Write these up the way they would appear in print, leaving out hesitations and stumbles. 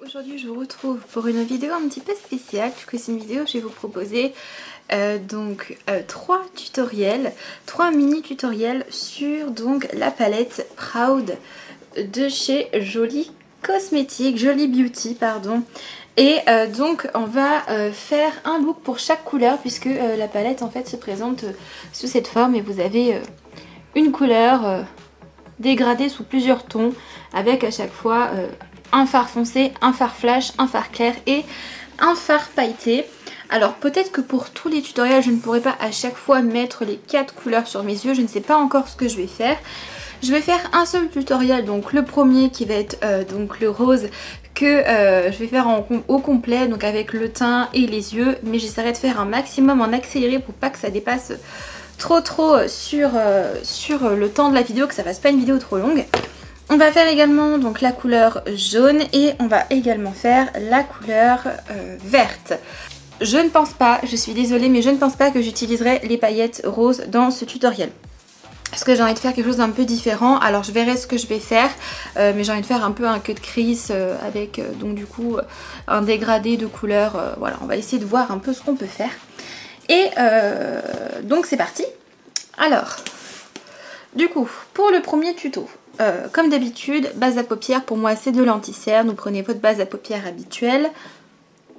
Aujourd'hui je vous retrouve pour une vidéo un petit peu spéciale puisque c'est une vidéo où je vais vous proposer trois tutoriels, trois mini tutoriels sur donc la palette Proud de chez Jolie Cosmétiques, Jolie Beauty pardon. Et donc on va faire un look pour chaque couleur puisque la palette en fait se présente sous cette forme et vous avez une couleur dégradée sous plusieurs tons avec à chaque fois un fard foncé, un fard flash, un fard clair et un fard pailleté. Alors peut-être que pour tous les tutoriels je ne pourrai pas à chaque fois mettre les 4 couleurs sur mes yeux, je ne sais pas encore ce que je vais faire. Je vais faire un seul tutoriel, donc le premier qui va être donc le rose que je vais faire au complet, donc avec le teint et les yeux, mais j'essaierai de faire un maximum en accéléré pour pas que ça dépasse trop sur le temps de la vidéo, que ça fasse pas une vidéo trop longue. On va faire également donc la couleur jaune et on va également faire la couleur verte. Je ne pense pas, je suis désolée, mais je ne pense pas que j'utiliserai les paillettes roses dans ce tutoriel. Parce que j'ai envie de faire quelque chose d'un peu différent. Alors je verrai ce que je vais faire, mais j'ai envie de faire un peu un cut crease avec donc du coup un dégradé de couleur. Voilà, on va essayer de voir un peu ce qu'on peut faire. Et donc c'est parti. Alors, du coup, pour le premier tuto, comme d'habitude, base à paupières, pour moi c'est de l'anti-cerne. Vous prenez votre base à paupières habituelle.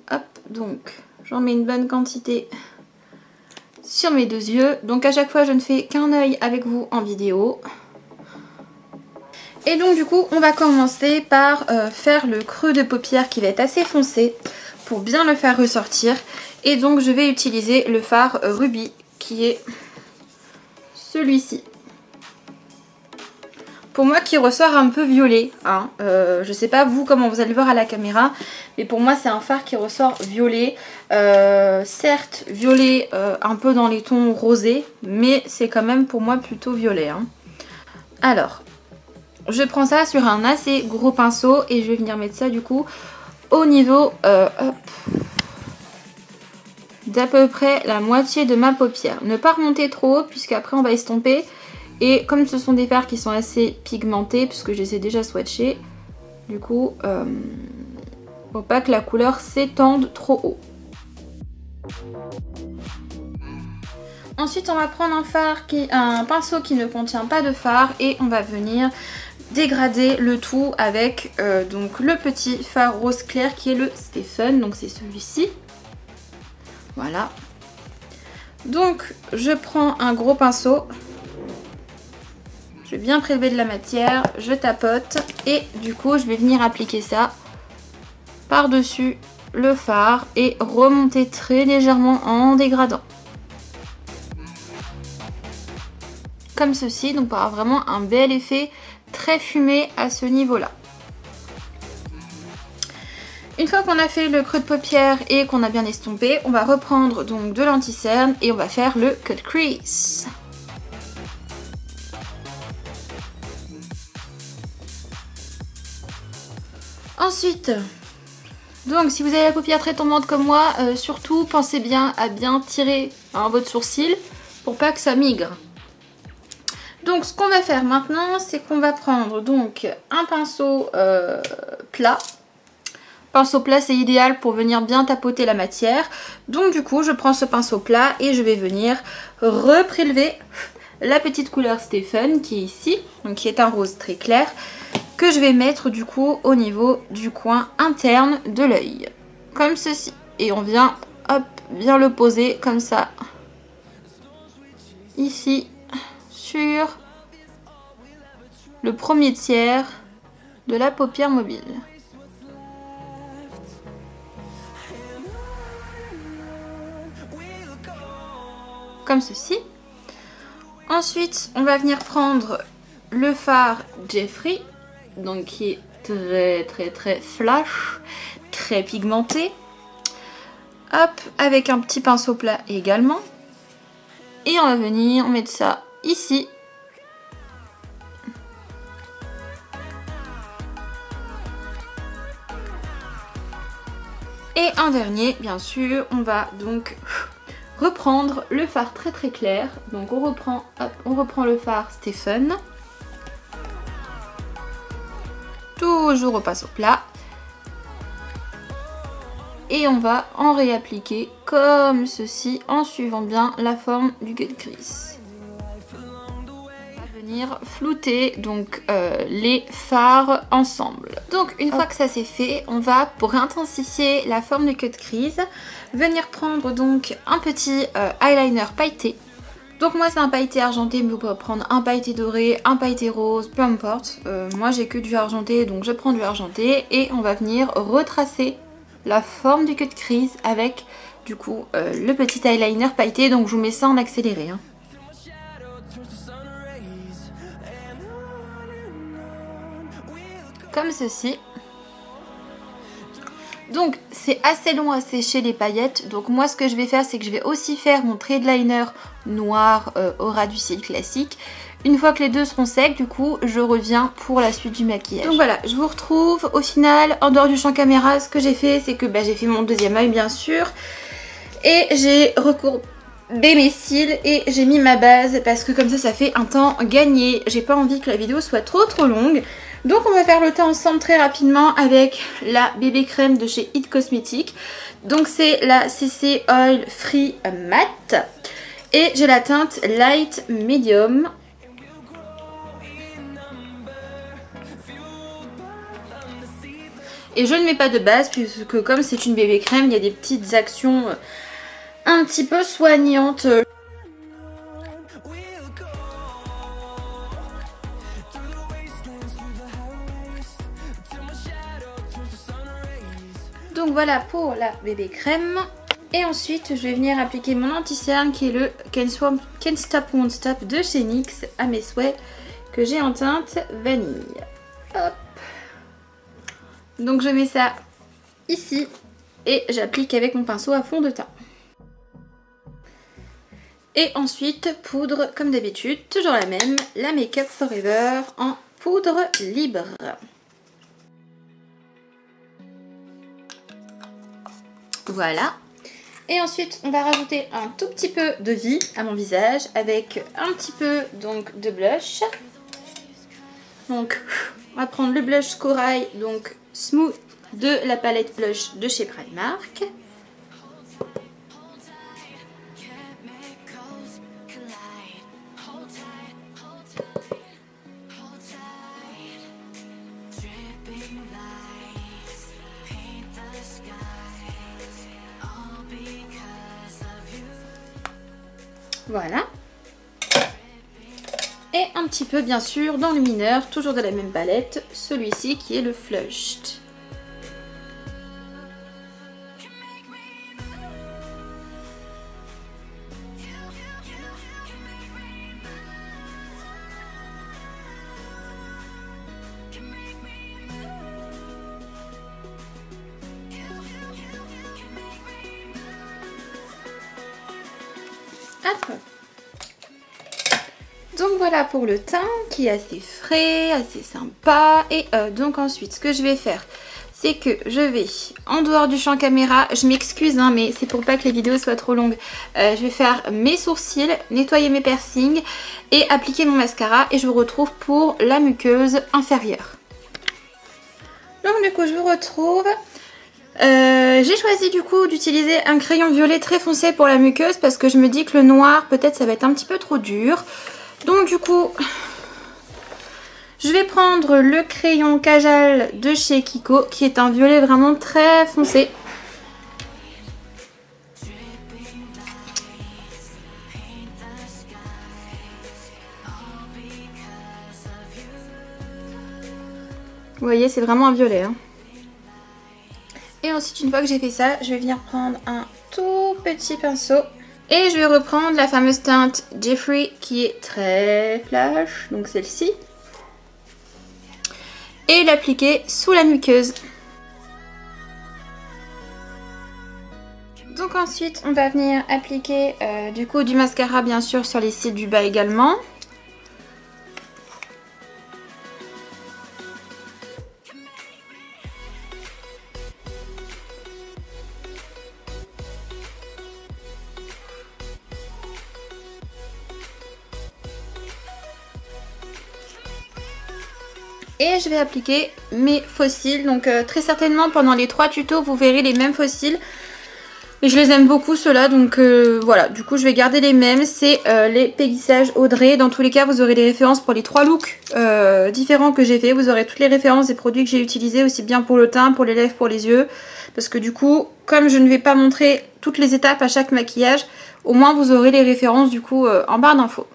Hop, donc j'en mets une bonne quantité sur mes deux yeux. Donc à chaque fois je ne fais qu'un œil avec vous en vidéo. Et donc du coup on va commencer par faire le creux de paupière qui va être assez foncé pour bien le faire ressortir. Et donc je vais utiliser le fard Ruby qui est celui-ci. Pour moi qui ressort un peu violet, hein. Je sais pas vous comment vous allez le voir à la caméra, mais pour moi c'est un fard qui ressort violet, certes violet un peu dans les tons rosés, mais c'est quand même pour moi plutôt violet, hein. Alors, je prends ça sur un assez gros pinceau et je vais venir mettre ça du coup au niveau d'à peu près la moitié de ma paupière. Ne pas remonter trop haut puisqu'après on va estomper. Et comme ce sont des fards qui sont assez pigmentés, puisque je les ai déjà swatchés, du coup, faut pas que la couleur s'étende trop haut. Ensuite, on va prendre un pinceau qui ne contient pas de fard et on va venir dégrader le tout avec donc le petit fard rose clair qui est le Stephen, donc c'est celui-ci. Voilà. Donc, je prends un gros pinceau. Je vais bien prélever de la matière, je tapote et du coup je vais venir appliquer ça par-dessus le fard et remonter très légèrement en dégradant. Comme ceci, donc pour avoir vraiment un bel effet très fumé à ce niveau-là. Une fois qu'on a fait le creux de paupière et qu'on a bien estompé, on va reprendre donc de l'anti-cerne et on va faire le cut crease. Ensuite, donc si vous avez la paupière très tombante comme moi, surtout pensez bien à bien tirer votre sourcil pour pas que ça migre. Donc ce qu'on va faire maintenant, c'est qu'on va prendre donc un pinceau plat. Pinceau plat c'est idéal pour venir bien tapoter la matière. Donc du coup je prends ce pinceau plat et je vais venir reprélever la petite couleur Stephen qui est ici, donc qui est un rose très clair, que je vais mettre du coup au niveau du coin interne de l'œil, comme ceci. Et on vient, hop, bien le poser comme ça, ici, sur le premier tiers de la paupière mobile. Comme ceci. Ensuite, on va venir prendre le fard Jeffree, donc qui est très flash, très pigmenté. Hop, avec un petit pinceau plat également. Et on va venir mettre ça ici. Et un dernier, bien sûr, on va donc reprendre le fard très clair. Donc on reprend le fard Stephen. Toujours au pinceau plat. et on va en réappliquer comme ceci en suivant bien la forme du cut crease. On va venir flouter donc les fards ensemble. Donc une fois que ça c'est fait, on va, pour intensifier la forme du cut crease, venir prendre donc un petit eyeliner pailleté. Donc moi c'est un pailleté argenté, mais vous pouvez prendre un pailleté doré, un pailleté rose, peu importe. Moi j'ai que du argenté, donc je prends du argenté et on va venir retracer la forme du cut crease avec du coup le petit eyeliner pailleté. Donc je vous mets ça en accéléré. Hein. Comme ceci. Donc c'est assez long à sécher les paillettes, donc moi ce que je vais faire c'est que je vais aussi faire mon trait de liner noir au ras du cil classique. Une fois que les deux seront secs, du coup je reviens pour la suite du maquillage. Donc voilà, je vous retrouve au final en dehors du champ caméra. Ce que j'ai fait c'est que j'ai fait mon deuxième œil bien sûr, et j'ai recourbé mes cils et j'ai mis ma base parce que comme ça fait un temps gagné. J'ai pas envie que la vidéo soit trop longue. Donc on va faire le teint ensemble très rapidement avec la bébé crème de chez It Cosmetics. Donc c'est la CC Oil Free Matte. Et j'ai la teinte Light Medium. Et je ne mets pas de base puisque comme c'est une bébé crème, il y a des petites actions un petit peu soignantes. Donc voilà pour la bébé crème. Et ensuite je vais venir appliquer mon anti-cerne qui est le Can't Stop Won't Stop de chez NYX à mes souhaits, que j'ai en teinte vanille. Hop. Donc je mets ça ici et j'applique avec mon pinceau à fond de teint. Et ensuite poudre comme d'habitude, toujours la même, la Make Up Forever en poudre libre. Voilà. Et ensuite on va rajouter un tout petit peu de vie à mon visage avec un petit peu donc de blush. Donc on va prendre le blush corail, donc Smooth de la palette blush de chez Primark. Voilà. Et un petit peu bien sûr dans le mineur, toujours de la même palette, celui-ci qui est le Flushed. Hop. Donc voilà pour le teint qui est assez frais, assez sympa. Et donc ensuite ce que je vais faire, c'est que je vais en dehors du champ caméra, je m'excuse hein, mais c'est pour pas que les vidéos soient trop longues, je vais faire mes sourcils, nettoyer mes piercings et appliquer mon mascara et je vous retrouve pour la muqueuse inférieure. Donc du coup je vous retrouve. J'ai choisi du coup d'utiliser un crayon violet très foncé pour la muqueuse parce que je me dis que le noir peut-être ça va être un petit peu trop dur. Donc du coup je vais prendre le crayon Kajal de chez Kiko qui est un violet vraiment très foncé. Vous voyez c'est vraiment un violet hein. Et ensuite une fois que j'ai fait ça, je vais venir prendre un tout petit pinceau et je vais reprendre la fameuse teinte Jeffree qui est très flash, donc celle-ci, et l'appliquer sous la muqueuse. Donc ensuite on va venir appliquer du coup du mascara bien sûr sur les cils du bas également. Et je vais appliquer mes faux cils. Donc très certainement pendant les 3 tutos vous verrez les mêmes faux cils. Et je les aime beaucoup ceux-là, donc voilà, du coup je vais garder les mêmes, c'est les Peggy Sage Audrey. Dans tous les cas vous aurez les références pour les 3 looks différents que j'ai fait, vous aurez toutes les références des produits que j'ai utilisés, aussi bien pour le teint, pour les lèvres, pour les yeux. Parce que du coup, comme je ne vais pas montrer toutes les étapes à chaque maquillage, au moins vous aurez les références du coup en barre d'infos.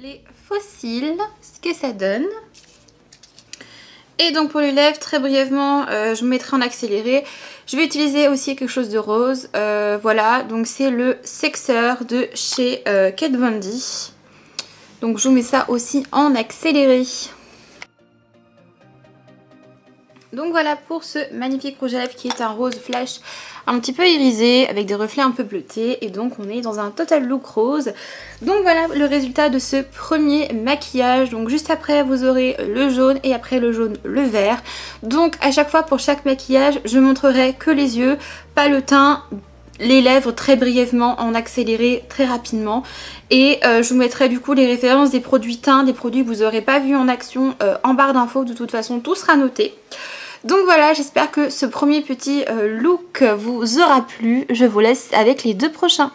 Les faux cils, ce que ça donne. Et donc pour les lèvres, très brièvement, je vous mettrai en accéléré. Je vais utiliser aussi quelque chose de rose. Voilà, donc c'est le Sexer de chez Kat Von D. Donc je vous mets ça aussi en accéléré. Donc voilà pour ce magnifique rouge à lèvres qui est un rose flash un petit peu irisé avec des reflets un peu bleutés, et donc on est dans un total look rose. Donc voilà le résultat de ce premier maquillage. Donc juste après vous aurez le jaune et après le jaune le vert. Donc à chaque fois pour chaque maquillage je montrerai que les yeux, pas le teint, les lèvres très brièvement en accéléré très rapidement, et je vous mettrai du coup les références des produits teints, des produits que vous n'aurez pas vus en action en barre d'infos. De toute façon tout sera noté. Donc voilà, j'espère que ce premier petit look vous aura plu. Je vous laisse avec les 2 prochains.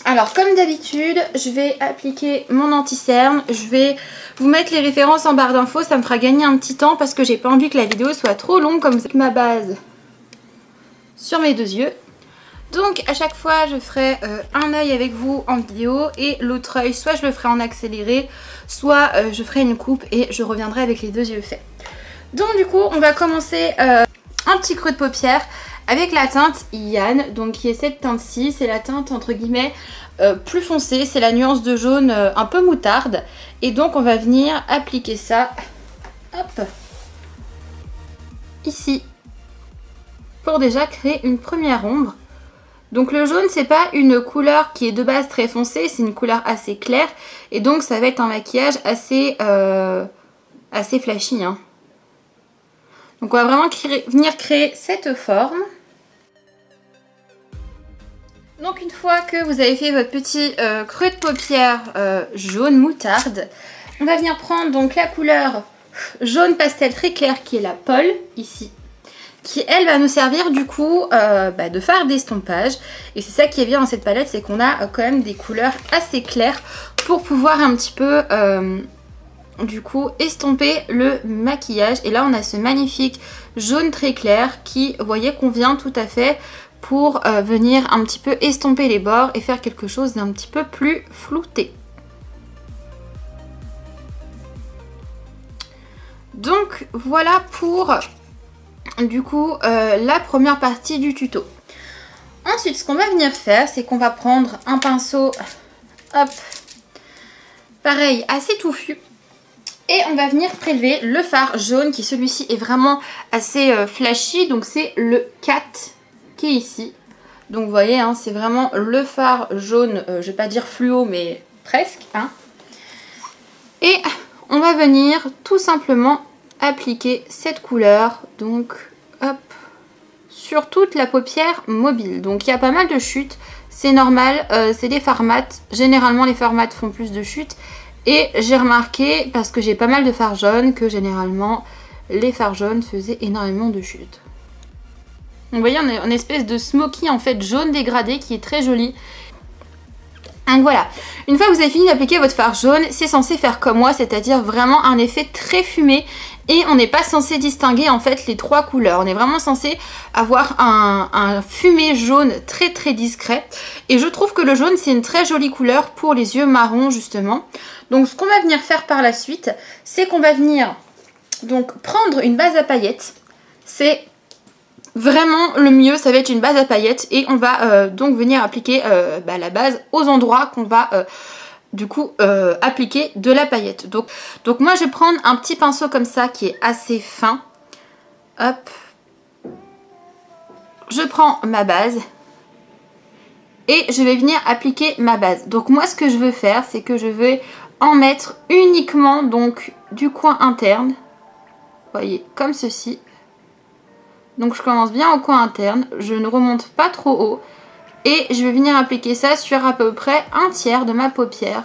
Alors comme d'habitude, je vais appliquer mon anti-cerne. Je vais vous mettre les références en barre d'infos, ça me fera gagner un petit temps parce que j'ai pas envie que la vidéo soit trop longue, comme c'est ma base sur mes 2 yeux. Donc à chaque fois je ferai un œil avec vous en vidéo et l'autre œil soit je le ferai en accéléré, soit je ferai une coupe et je reviendrai avec les 2 yeux faits. Donc du coup on va commencer un petit creux de paupière avec la teinte Yann, donc qui est cette teinte-ci. C'est la teinte entre guillemets plus foncée, c'est la nuance de jaune un peu moutarde. Et donc on va venir appliquer ça, hop, ici, pour déjà créer une première ombre. Donc le jaune c'est pas une couleur qui est de base très foncée, c'est une couleur assez claire. Et donc ça va être un maquillage assez flashy, hein. Donc on va vraiment venir créer cette forme. Donc une fois que vous avez fait votre petit creux de paupière jaune moutarde, on va venir prendre donc la couleur jaune pastel très clair qui est la Paul ici, qui elle va nous servir du coup de fard d'estompage. Et c'est ça qui est bien dans cette palette, c'est qu'on a quand même des couleurs assez claires pour pouvoir un petit peu du coup estomper le maquillage. Et là on a ce magnifique jaune très clair qui, vous voyez, convient tout à fait pour venir un petit peu estomper les bords et faire quelque chose d'un petit peu plus flouté. Donc voilà pour du coup la première partie du tuto. Ensuite ce qu'on va venir faire, c'est qu'on va prendre un pinceau, hop, pareil assez touffu, et on va venir prélever le fard jaune qui, celui-ci est vraiment assez flashy. Donc c'est le 4 qui est ici. Donc vous voyez hein, c'est vraiment le fard jaune, je vais pas dire fluo mais presque hein. Et on va venir tout simplement appliquer cette couleur, donc hop, sur toute la paupière mobile. Donc il y a pas mal de chutes, c'est normal, c'est des fards mat. Généralement les fards mat font plus de chutes. Et j'ai remarqué, parce que j'ai pas mal de fards jaunes, que généralement les fards jaunes faisaient énormément de chutes. Donc vous voyez, on a une espèce de smoky en fait jaune dégradé qui est très joli. Donc voilà, une fois que vous avez fini d'appliquer votre fard jaune, c'est censé faire comme moi, c'est-à-dire vraiment un effet très fumé. Et on n'est pas censé distinguer en fait les 3 couleurs. On est vraiment censé avoir un fumé jaune très très discret. Et je trouve que le jaune c'est une très jolie couleur pour les yeux marrons justement. Donc ce qu'on va venir faire par la suite, c'est qu'on va venir donc prendre une base à paillettes. C'est vraiment le mieux, ça va être une base à paillettes. Et on va donc venir appliquer la base aux endroits qu'on va du coup appliquer de la paillette. Donc moi je vais prendre un petit pinceau comme ça qui est assez fin. Hop. Je prends ma base et je vais venir appliquer ma base. Donc moi ce que je veux faire, c'est que je vais en mettre uniquement donc du coin interne. Vous voyez, comme ceci. Donc je commence bien au coin interne, je ne remonte pas trop haut. Et je vais venir appliquer ça sur à peu près un tiers de ma paupière.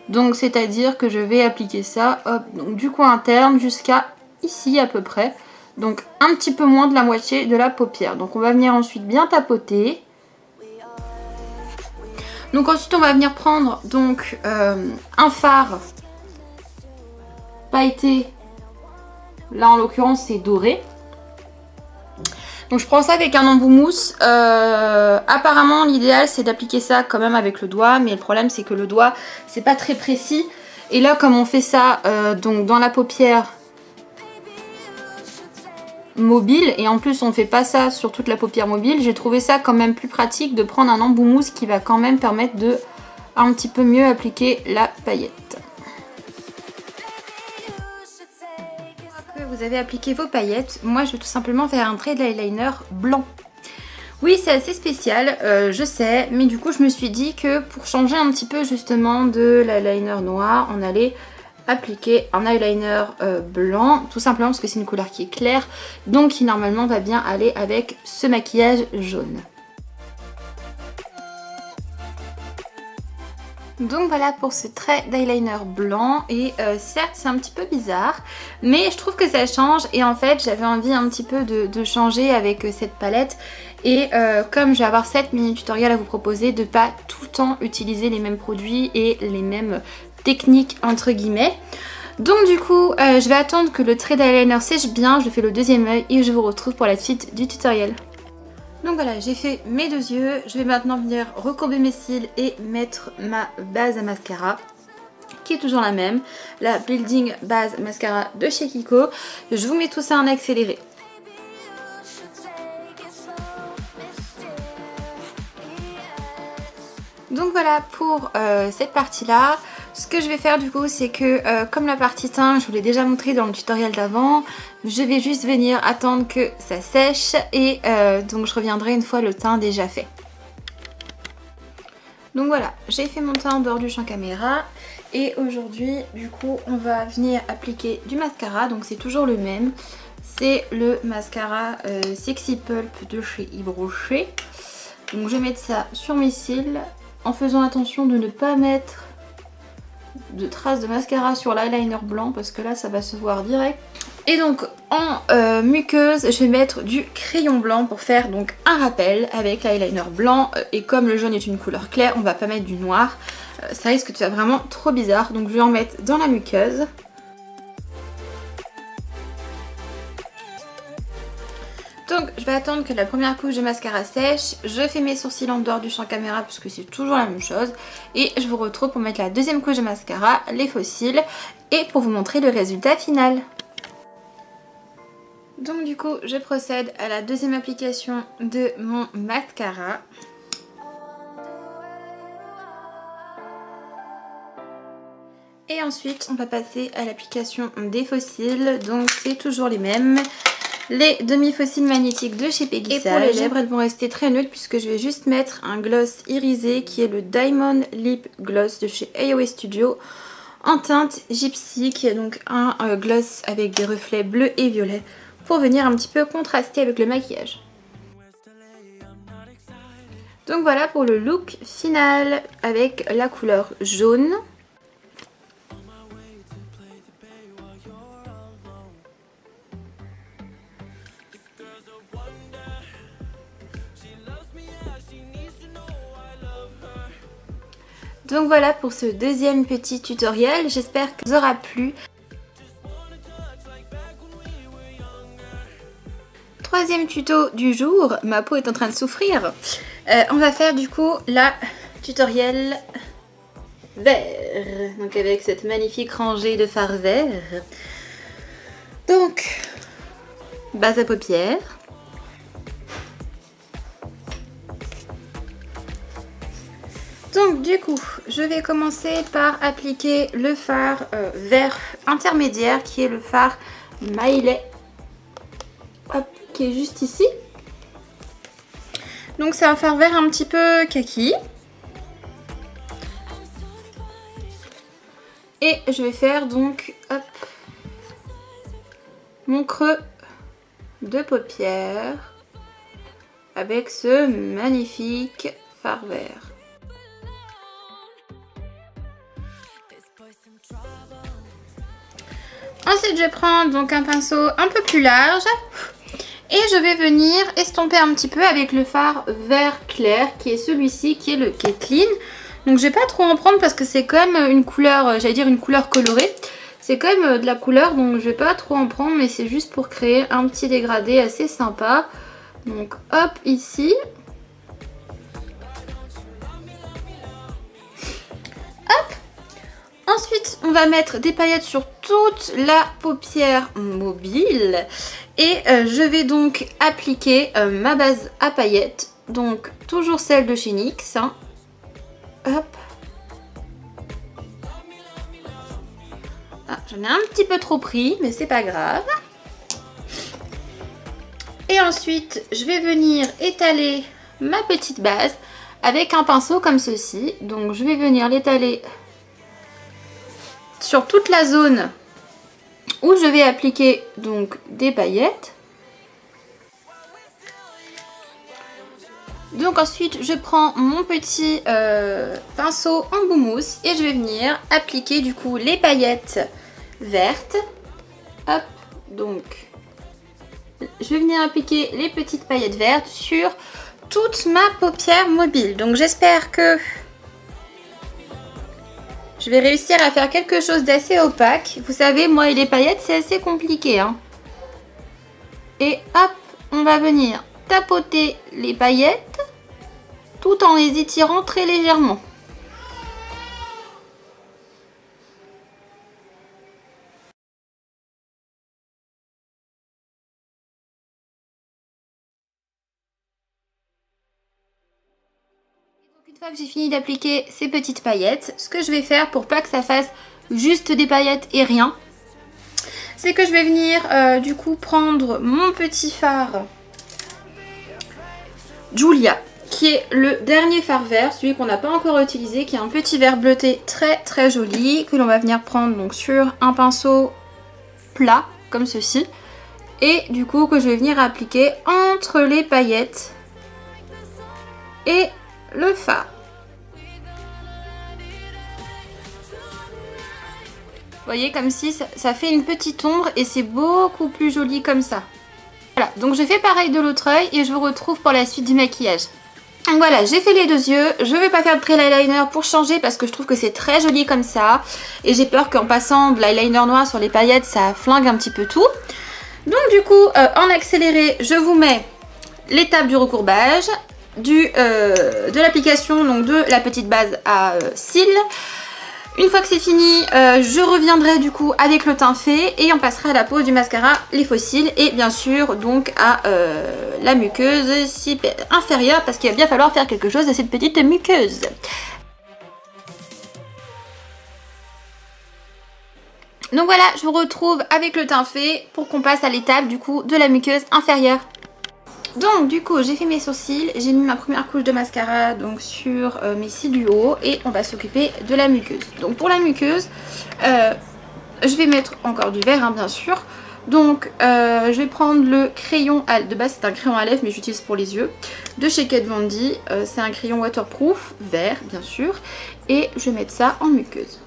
Donc c'est à dire que je vais appliquer ça hop, donc, du coin interne jusqu'à ici à peu près. Donc un petit peu moins de la moitié de la paupière. Donc on va venir ensuite bien tapoter. Donc ensuite on va venir prendre donc un fard pailleté. Là en l'occurrence c'est doré. Donc je prends ça avec un embout mousse. Apparemment l'idéal c'est d'appliquer ça quand même avec le doigt. Mais le problème c'est que le doigt c'est pas très précis. Et là comme on fait ça donc dans la paupière mobile. Et en plus on fait pas ça sur toute la paupière mobile. J'ai trouvé ça quand même plus pratique de prendre un embout mousse qui va quand même permettre de un petit peu mieux appliquer la paillette. Vous avez appliqué vos paillettes, moi je vais tout simplement faire un trait d'eyeliner blanc. Oui c'est assez spécial, je sais, mais du coup je me suis dit que pour changer un petit peu justement de l'eyeliner noir, on allait appliquer un eyeliner blanc, tout simplement parce que c'est une couleur qui est claire, donc qui normalement va bien aller avec ce maquillage jaune. Donc voilà pour ce trait d'eyeliner blanc et certes c'est un petit peu bizarre mais je trouve que ça change et en fait j'avais envie un petit peu de changer avec cette palette et comme je vais avoir 7 mini tutoriels à vous proposer, de pas tout le temps utiliser les mêmes produits et les mêmes techniques entre guillemets. Donc du coup je vais attendre que le trait d'eyeliner sèche bien, je fais le deuxième œil et je vous retrouve pour la suite du tutoriel. Donc voilà, j'ai fait mes deux yeux, je vais maintenant venir recourber mes cils et mettre ma base à mascara qui est toujours la même, la Building Base Mascara de chez Kiko. Je vous mets tout ça en accéléré. Donc voilà pour cette partie là. Ce que je vais faire du coup c'est que comme la partie teint je vous l'ai déjà montré dans le tutoriel d'avant, je vais juste venir attendre que ça sèche et donc je reviendrai une fois le teint déjà fait. Donc voilà, j'ai fait mon teint en dehors du champ caméra et aujourd'hui du coup on va venir appliquer du mascara, donc c'est toujours le même. C'est le mascara Sexy Pulp de chez Yves Rocher. Donc je vais mettre ça sur mes cils en faisant attention de ne pas mettre de traces de mascara sur l'eyeliner blanc parce que là ça va se voir direct. Et donc en muqueuse je vais mettre du crayon blanc pour faire donc un rappel avec l'eyeliner blanc et comme le jaune est une couleur claire on va pas mettre du noir, ça risque de faire vraiment trop bizarre, donc je vais en mettre dans la muqueuse. Donc je vais attendre que la première couche de mascara sèche, je fais mes sourcils en dehors du champ caméra parce que c'est toujours la même chose et je vous retrouve pour mettre la deuxième couche de mascara, les faux cils et pour vous montrer le résultat final. Donc du coup je procède à la deuxième application de mon mascara. Et ensuite on va passer à l'application des faux cils, donc c'est toujours les mêmes. Les demi-faux cils magnétiques de chez Peggy Sage. Et pour les lèvres, elles vont rester très neutres puisque je vais juste mettre un gloss irisé qui est le Diamond Lip Gloss de chez AOA Studio en teinte Gypsy, qui est donc un gloss avec des reflets bleus et violets pour venir un petit peu contraster avec le maquillage. Donc voilà pour le look final avec la couleur jaune. Donc voilà pour ce deuxième petit tutoriel, j'espère que ça vous aura plu. Troisième tuto du jour, ma peau est en train de souffrir. On va faire du coup la tutoriel vert, donc avec cette magnifique rangée de fard vert. Donc, base à paupières. Donc du coup, je vais commencer par appliquer le fard vert intermédiaire qui est le fard Miley, hop, qui est juste ici. Donc c'est un fard vert un petit peu kaki. Et je vais faire donc hop, mon creux de paupières avec ce magnifique fard vert. Ensuite, je vais prendre donc un pinceau un peu plus large et je vais venir estomper un petit peu avec le fard vert clair qui est celui-ci, qui est clean. Donc je vais pas trop en prendre parce que c'est quand même une couleur, j'allais dire une couleur colorée. C'est quand même de la couleur, donc je vais pas trop en prendre, mais c'est juste pour créer un petit dégradé assez sympa. Donc hop, ici. Hop. Ensuite, on va mettre des paillettes sur toute la paupière mobile. Et je vais donc appliquer ma base à paillettes. Donc toujours celle de chez NYX. Hein. Hop. Ah, j'en ai un petit peu trop pris, mais c'est pas grave. Et ensuite, je vais venir étaler ma petite base avec un pinceau comme ceci. Donc je vais venir l'étaler sur toute la zone où je vais appliquer donc des paillettes. Donc ensuite je prends mon petit pinceau en boumousse et je vais venir appliquer du coup les paillettes vertes. Hop, donc je vais venir appliquer les petites paillettes vertes sur toute ma paupière mobile. Donc j'espère que je vais réussir à faire quelque chose d'assez opaque. Vous savez, moi et les paillettes c'est assez compliqué. Hein. Et hop, on va venir tapoter les paillettes tout en les étirant très légèrement. Donc une fois que j'ai fini d'appliquer ces petites paillettes, ce que je vais faire pour pas que ça fasse juste des paillettes et rien, c'est que je vais venir du coup prendre mon petit fard Julia, qui est le dernier fard vert, celui qu'on n'a pas encore utilisé, qui est un petit vert bleuté très très joli, que l'on va venir prendre donc sur un pinceau plat, comme ceci, et du coup que je vais venir appliquer entre les paillettes et le fard. Vous voyez, comme si ça fait une petite ombre et c'est beaucoup plus joli comme ça. Voilà, donc je fais pareil de l'autre œil et je vous retrouve pour la suite du maquillage. Donc voilà, j'ai fait les deux yeux. Je vais pas faire de trail eyeliner pour changer parce que je trouve que c'est très joli comme ça. Et j'ai peur qu'en passant de l'eyeliner noir sur les paillettes, ça flingue un petit peu tout. Donc du coup, en accéléré, je vous mets l'étape du recourbage, de l'application donc de la petite base à cils. Une fois que c'est fini, je reviendrai du coup avec le teint fait et on passera à la pose du mascara, les faux cils et bien sûr donc à la muqueuse inférieure parce qu'il va bien falloir faire quelque chose de cette petite muqueuse. Donc voilà, je vous retrouve avec le teint fait pour qu'on passe à l'étape du coup de la muqueuse inférieure. Donc du coup j'ai fait mes sourcils, j'ai mis ma première couche de mascara donc sur mes cils du haut et on va s'occuper de la muqueuse. Donc pour la muqueuse, je vais mettre encore du vert hein, bien sûr. Donc je vais prendre le crayon, de base c'est un crayon à lèvres mais j'utilise pour les yeux, de chez Kat Von D. C'est un crayon waterproof, vert bien sûr, et je vais mettre ça en muqueuse.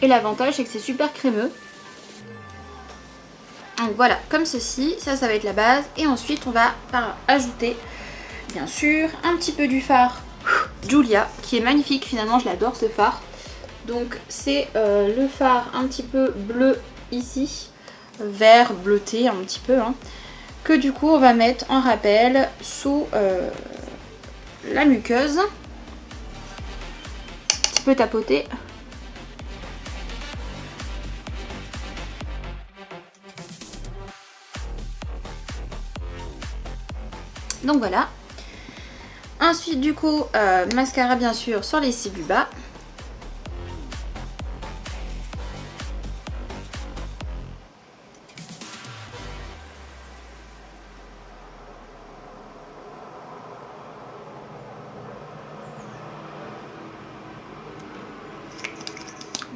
Et l'avantage c'est que c'est super crémeux. Donc voilà, comme ceci, ça va être la base. Et ensuite on va ajouter bien sûr un petit peu du fard Julia, qui est magnifique finalement, je l'adore ce fard. Donc c'est le fard un petit peu bleu ici, vert bleuté un petit peu, hein, que du coup on va mettre en rappel sous la muqueuse. Un petit peu tapoter. Donc voilà. Ensuite du coup mascara bien sûr sur les cils du bas.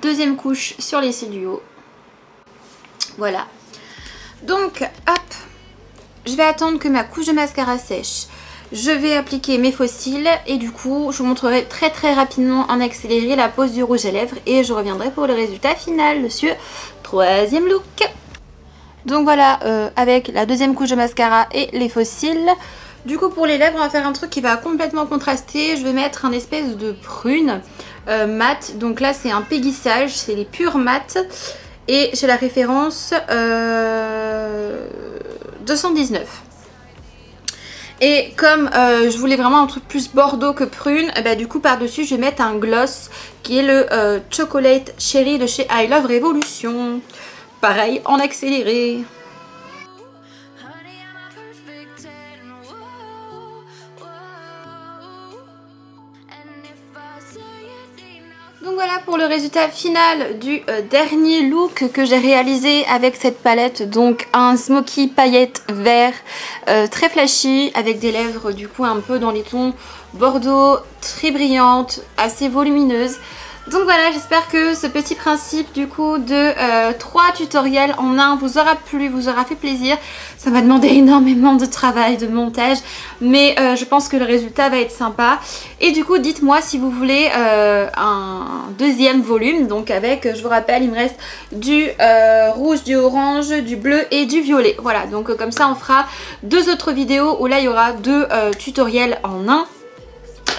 deuxième couche sur les cils du haut. Voilà. Donc hop, je vais attendre que ma couche de mascara sèche. Je vais appliquer mes faux cils et du coup je vous montrerai très rapidement en accéléré la pose du rouge à lèvres et je reviendrai pour le résultat final sur troisième look. Donc voilà, avec la deuxième couche de mascara et les faux cils. Du coup pour les lèvres on va faire un truc qui va complètement contraster. Je vais mettre un espèce de prune mat. Donc là c'est un péguissage, c'est les purs mat. Et j'ai la référence 219. Et comme je voulais vraiment un truc plus bordeaux que prune, bah, du coup par dessus je vais mettre un gloss qui est le Chocolate Cherry de chez I Love Revolution. Pareil en accéléré. Donc voilà pour le résultat final du dernier look que j'ai réalisé avec cette palette. Donc un smoky paillette vert très flashy avec des lèvres du coup un peu dans les tons bordeaux, très brillantes, assez volumineuses. Donc voilà, j'espère que ce petit principe du coup de 3 tutoriels en un vous aura plu, vous aura fait plaisir. Ça m'a demandé énormément de travail, de montage, mais je pense que le résultat va être sympa. Et du coup, dites-moi si vous voulez un deuxième volume. Donc avec, je vous rappelle, il me reste du rouge, du orange, du bleu et du violet. Voilà, donc comme ça on fera 2 autres vidéos où là il y aura 2 tutoriels en un.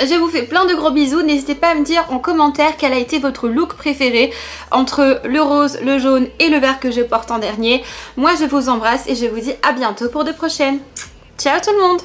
Je vous fais plein de gros bisous, n'hésitez pas à me dire en commentaire quel a été votre look préféré entre le rose, le jaune et le vert que je porte en dernier. Moi je vous embrasse et je vous dis à bientôt pour de prochaines. Ciao tout le monde!